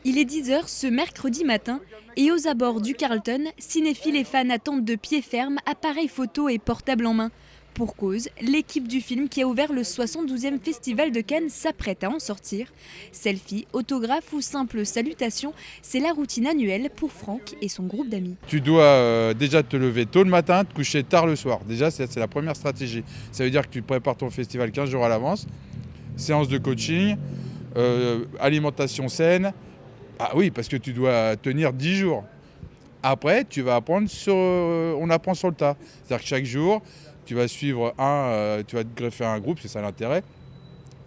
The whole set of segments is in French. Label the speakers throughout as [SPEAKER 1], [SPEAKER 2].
[SPEAKER 1] Il est 10h ce mercredi matin et aux abords du Carlton, cinéphiles et fans attendent de pied ferme, appareils photo et portables en main. Pour cause, l'équipe du film qui a ouvert le 72e Festival de Cannes s'apprête à en sortir. Selfie, autographe ou simple salutation, c'est la routine annuelle pour Franck et son groupe d'amis.
[SPEAKER 2] Tu dois déjà te lever tôt le matin, te coucher tard le soir. Déjà, c'est la première stratégie. Ça veut dire que tu prépares ton festival 15 jours à l'avance. Séance de coaching, alimentation saine. Ah oui, parce que tu dois tenir 10 jours. Après, tu vas apprendre on apprend sur le tas. C'est-à-dire que chaque jour, tu vas suivre tu vas te greffer un groupe, c'est ça l'intérêt.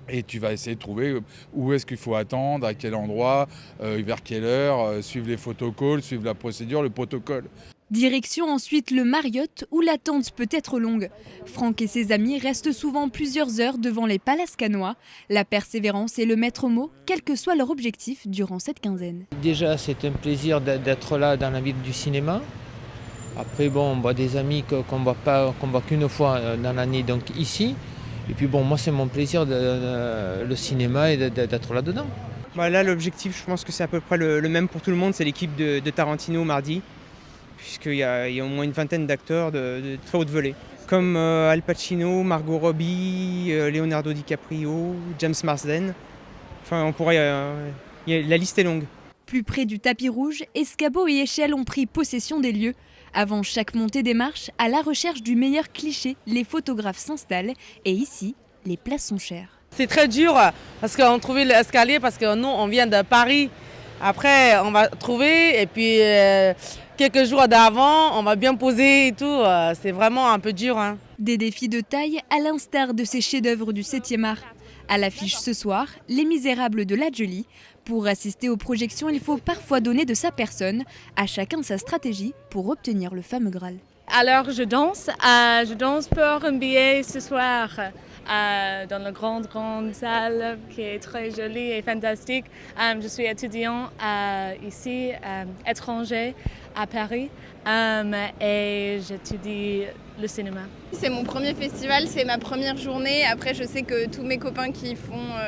[SPEAKER 2] Et tu vas essayer de trouver où est-ce qu'il faut attendre, à quel endroit, vers quelle heure, suivre les photocalls, suivre la procédure, le protocole.
[SPEAKER 1] Direction ensuite le Marriott où l'attente peut être longue. Franck et ses amis restent souvent plusieurs heures devant les palaces cannois. La persévérance est le maître mot, quel que soit leur objectif durant cette quinzaine.
[SPEAKER 3] Déjà, c'est un plaisir d'être là dans la ville du cinéma. Après, bon, on voit des amis qu'on ne voit qu'une fois dans l'année, donc ici. Et puis bon, moi, c'est mon plaisir, le cinéma et d'être là-dedans.
[SPEAKER 4] Là, l'objectif, je pense que c'est à peu près le même pour tout le monde, c'est l'équipe de Tarantino mardi. Puisqu'il y a au moins une vingtaine d'acteurs de très haute volée. Comme Al Pacino, Margot Robbie, Leonardo DiCaprio, James Marsden. Enfin, la liste est longue.
[SPEAKER 1] Plus près du tapis rouge, escabeaux et échelles ont pris possession des lieux. Avant chaque montée des marches, à la recherche du meilleur cliché, les photographes s'installent. Et ici, les places sont chères.
[SPEAKER 5] C'est très dur parce qu'on trouvait l'escalier parce que nous, on vient de Paris. Après, on va trouver et puis quelques jours d'avant, on va bien poser et tout. C'est vraiment un peu dur.
[SPEAKER 1] Des défis de taille à l'instar de ces chefs-d'œuvre du 7e art. À l'affiche ce soir, Les Misérables de la Jolie. Pour assister aux projections, il faut parfois donner de sa personne, à chacun sa stratégie pour obtenir le fameux Graal.
[SPEAKER 6] Alors je danse pour un billet ce soir dans la grande salle qui est très jolie et fantastique. Je suis étudiant ici, étranger à Paris et j'étudie le cinéma.
[SPEAKER 7] C'est mon premier festival, c'est ma première journée. Après je sais que tous mes copains qui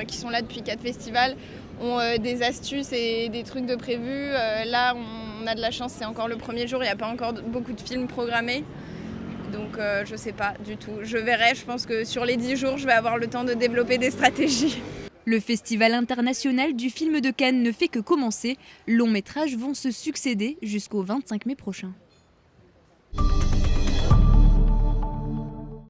[SPEAKER 7] sont là depuis 4 festivals ont des astuces et des trucs de prévus. Là on a de la chance, c'est encore le premier jour, il n'y a pas encore beaucoup de films programmés. Donc je ne sais pas du tout. Je verrai, je pense que sur les 10 jours, je vais avoir le temps de développer des stratégies.
[SPEAKER 1] Le Festival international du film de Cannes ne fait que commencer. Longs métrages vont se succéder jusqu'au 25 mai prochain.